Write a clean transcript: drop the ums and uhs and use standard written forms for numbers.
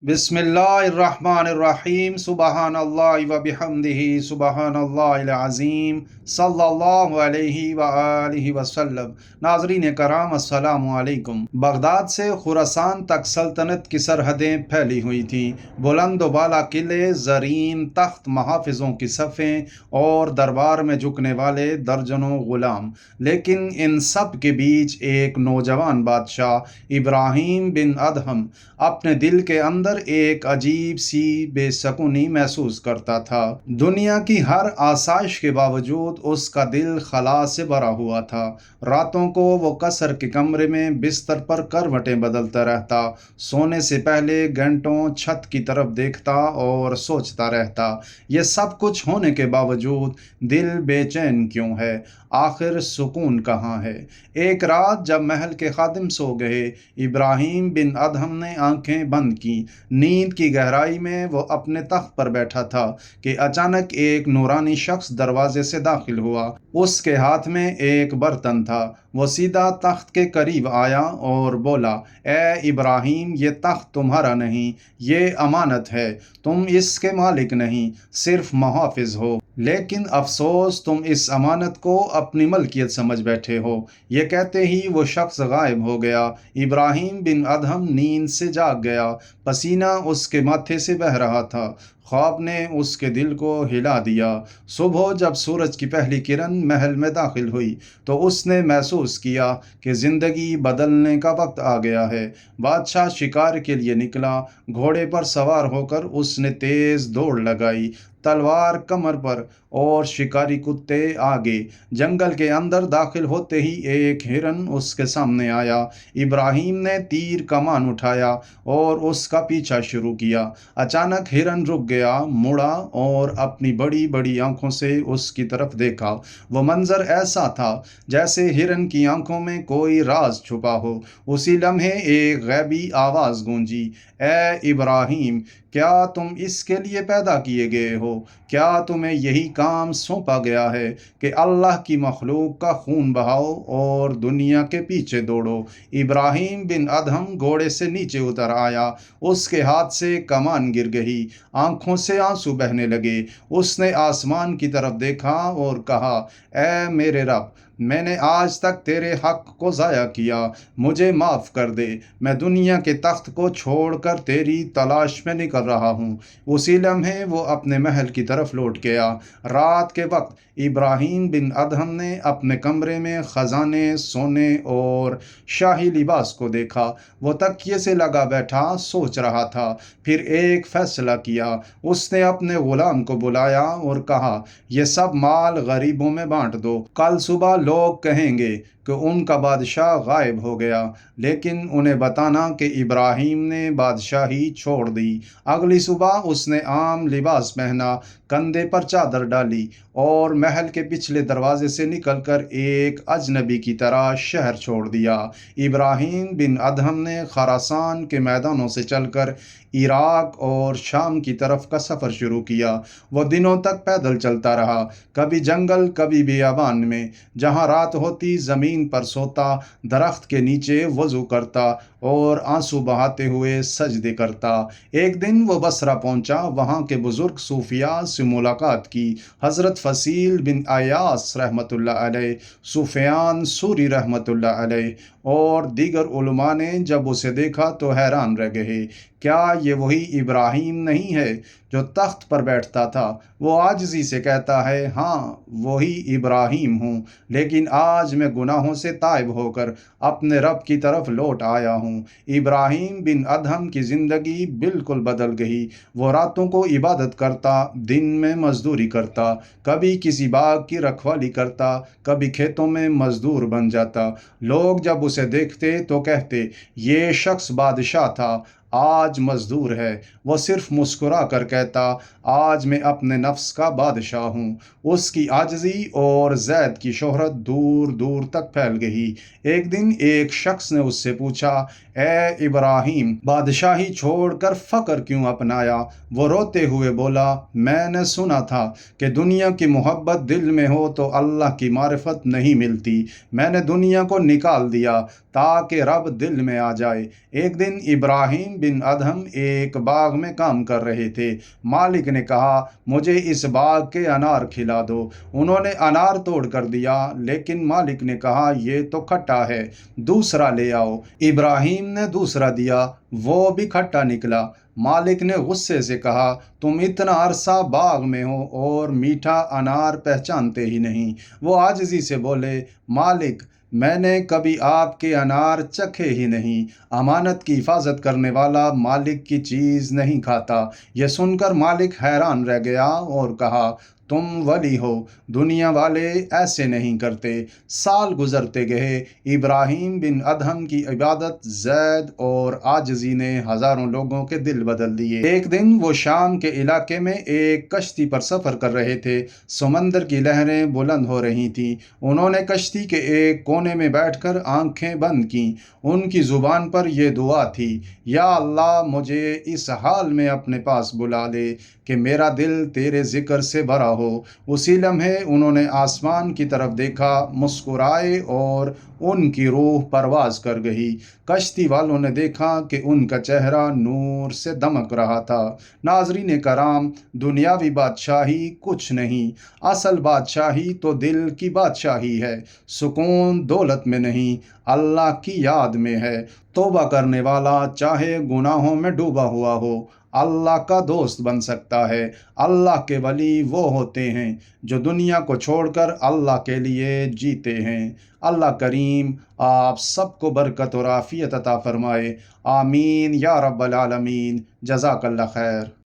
بسم اللہ الرحمن الرحیم سبحان اللہ و بحمدہ سبحان اللہ العظیم صلی اللہ علیہ وآلہ وسلم۔ ناظرین کرام السلام علیکم۔ بغداد سے خراسان تک سلطنت کی سرحدیں پھیلی ہوئی تھیں، بلند و بالا قلعے، زرین تخت، محافظوں کی صفیں اور دربار میں جھکنے والے درجنوں غلام۔ لیکن ان سب کے بیچ ایک نوجوان بادشاہ ابراہیم بن ادہم اپنے دل کے اندر ایک عجیب سی بے سکونی محسوس کرتا تھا۔ دنیا کی ہر آسائش کے باوجود اس کا دل خلا سے بھرا ہوا تھا۔ راتوں کو وہ قصر کے کمرے میں بستر پر کروٹیں بدلتا رہتا، سونے سے پہلے گھنٹوں چھت کی طرف دیکھتا اور سوچتا رہتا، یہ سب کچھ ہونے کے باوجود دل بے چین کیوں ہے؟ آخر سکون کہاں ہے؟ ایک رات جب محل کے خادم سو گئے، ابراہیم بن ادہم نے آنکھیں بند کیں۔ نیند کی گہرائی میں وہ اپنے تخت پر بیٹھا تھا کہ اچانک ایک نورانی شخص دروازے سے داخل ہوا۔ اس کے ہاتھ میں ایک برتن تھا۔ وہ سیدھا تخت کے قریب آیا اور بولا، اے ابراہیم، یہ تخت تمہارا نہیں، یہ امانت ہے۔ تم اس کے مالک نہیں، صرف محافظ ہو۔ لیکن افسوس، تم اس امانت کو اپنی ملکیت سمجھ بیٹھے ہو۔ یہ کہتے ہی وہ شخص غائب ہو گیا۔ ابراہیم بن ادہم نیند سے جاگ گیا، پسینہ اس کے ماتھے سے بہہ رہا تھا۔ خواب نے اس کے دل کو ہلا دیا۔ صبح جب سورج کی پہلی کرن محل میں داخل ہوئی تو اس نے محسوس کیا کہ زندگی بدلنے کا وقت آ گیا ہے۔ بادشاہ شکار کے لیے نکلا۔ گھوڑے پر سوار ہو کر اس نے تیز دوڑ لگائی، تلوار کمر پر اور شکاری کتے آگے۔ جنگل کے اندر داخل ہوتے ہی ایک ہرن اس کے سامنے آیا۔ ابراہیم نے تیر کمان اٹھایا اور اس کا پیچھا شروع کیا۔ اچانک ہرن رک گیا، مڑا اور اپنی بڑی بڑی آنکھوں سے اس کی طرف دیکھا۔ وہ منظر ایسا تھا جیسے ہرن کی آنکھوں میں کوئی راز چھپا ہو۔ اسی لمحے ایک غیبی آواز گونجی، اے ابراہیم، کیا تم اس کے لیے پیدا کیے گئے ہو؟ کیا تمہیں یہی کام سونپا گیا ہے کہ اللہ کی مخلوق کا خون بہاؤ اور دنیا کے پیچھے دوڑو؟ ابراہیم بن ادہم گھوڑے سے نیچے اتر آیا۔ اس کے ہاتھ سے کمان گر گئی، آنکھوں سے آنسو بہنے لگے۔ اس نے آسمان کی طرف دیکھا اور کہا، اے میرے رب، میں نے آج تک تیرے حق کو ضائع کیا، مجھے معاف کر دے۔ میں دنیا کے تخت کو چھوڑ کر تیری تلاش میں نکل رہا ہوں۔ اسی لمحے وہ اپنے محل کی طرف لوٹ گیا۔ رات کے وقت ابراہیم بن ادہم نے اپنے کمرے میں خزانے، سونے اور شاہی لباس کو دیکھا۔ وہ تکیے سے لگا بیٹھا سوچ رہا تھا، پھر ایک فیصلہ کیا۔ اس نے اپنے غلام کو بلایا اور کہا، یہ سب مال غریبوں میں بانٹ دو۔ کل صبح لوگ کہیں گے کہ ان کا بادشاہ غائب ہو گیا، لیکن انہیں بتانا کہ ابراہیم نے بادشاہی چھوڑ دی۔ اگلی صبح اس نے عام لباس پہنا، کندھے پر چادر ڈالی اور محل کے پچھلے دروازے سے نکل کر ایک اجنبی کی طرح شہر چھوڑ دیا۔ ابراہیم بن ادہم نے خراسان کے میدانوں سے چل کر عراق اور شام کی طرف کا سفر شروع کیا۔ وہ دنوں تک پیدل چلتا رہا، کبھی جنگل، کبھی بیابان میں۔ جہاں رات ہوتی زمین پر سوتا، درخت کے نیچے وضو کرتا اور آنسو بہاتے ہوئے سجدے کرتا۔ ایک دن وہ بصرہ پہنچا، وہاں کے بزرگ صوفیاء سے ملاقات کی۔ حضرت فصیل بن ایاس رحمۃ اللہ علیہ، سفیان ثوری رحمۃ اللہ علیہ اور دیگر علماء نے جب اسے دیکھا تو حیران رہ گئے، کیا یہ وہی ابراہیم نہیں ہے جو تخت پر بیٹھتا تھا؟ وہ عاجزی سے کہتا ہے، ہاں وہی ابراہیم ہوں، لیکن آج میں گناہوں سے تائب ہو کر اپنے رب کی طرف لوٹ آیا ہوں۔ ابراہیم بن ادہم کی زندگی بالکل بدل گئی۔ وہ راتوں کو عبادت کرتا، دن میں مزدوری کرتا، کبھی کسی باغ کی رکھوالی کرتا، کبھی کھیتوں میں مزدور بن جاتا۔ لوگ جب اسے دیکھتے تو کہتے، یہ شخص بادشاہ تھا، آج مزدور ہے۔ وہ صرف مسکرا کر کہتا، آج میں اپنے نفس کا بادشاہ ہوں۔ اس کی عاجزی اور زید کی شہرت دور دور تک پھیل گئی۔ ایک دن ایک شخص نے اس سے پوچھا، اے ابراہیم، بادشاہی چھوڑ کر فقر کیوں اپنایا؟ وہ روتے ہوئے بولا، میں نے سنا تھا کہ دنیا کی محبت دل میں ہو تو اللہ کی معرفت نہیں ملتی۔ میں نے دنیا کو نکال دیا تاکہ رب دل میں آ جائے۔ ایک دن ابراہیم بن ادہم ایک باغ میں کام کر رہے تھے۔ مالک نے کہا مجھے اس باغ کے انار کھلا دو۔ انہوں نے انار توڑ کر دیا، لیکن مالک نے کہا یہ تو کھٹا ہے، دوسرا لے آؤ۔ ابراہیم نے دوسرا دیا، وہ بھی کھٹا نکلا۔ مالک نے غصے سے کہا تم اتنا عرصہ باغ میں ہو اور میٹھا انار پہچانتے ہی نہیں۔ وہ عاجزی سے بولے مالک میں نے کبھی آپ کے انار چکھے ہی نہیں۔ امانت کی حفاظت کرنے والا مالک کی چیز نہیں کھاتا۔ یہ سن کر مالک حیران رہ گیا اور کہا تم ولی ہو، دنیا والے ایسے نہیں کرتے۔ سال گزرتے گئے، ابراہیم بن ادہم کی عبادت، زید اور عاجزی نے ہزاروں لوگوں کے دل بدل دیے۔ ایک دن وہ شام کے علاقے میں ایک کشتی پر سفر کر رہے تھے۔ سمندر کی لہریں بلند ہو رہی تھیں۔ انہوں نے کشتی کے ایک کونے میں بیٹھ کر آنکھیں بند کیں۔ ان کی زبان پر یہ دعا تھی، یا اللہ مجھے اس حال میں اپنے پاس بلا لے کہ میرا دل تیرے ذکر سے بھرا ہو۔ اسی لمحے انہوں نے آسمان کی طرف دیکھا، مسکرائے اور ان کی روح پرواز کر گئی۔ کشتی والوں نے دیکھا کہ ان کا چہرہ نور سے دمک رہا تھا۔ ناظرین کرام، دنیاوی بادشاہی کچھ نہیں، اصل بادشاہی تو دل کی بادشاہی ہے۔ سکون دولت میں نہیں، اللہ کی یاد میں ہے۔ توبہ کرنے والا چاہے گناہوں میں ڈوبا ہوا ہو، اللہ کا دوست بن سکتا ہے۔ اللہ کے ولی وہ ہوتے ہیں جو دنیا کو چھوڑ کر اللہ کے لیے جیتے ہیں۔ اللہ کریم آپ سب کو برکت اور عافیت عطا فرمائے، آمین یا رب العالمین۔ جزاک اللہ خیر۔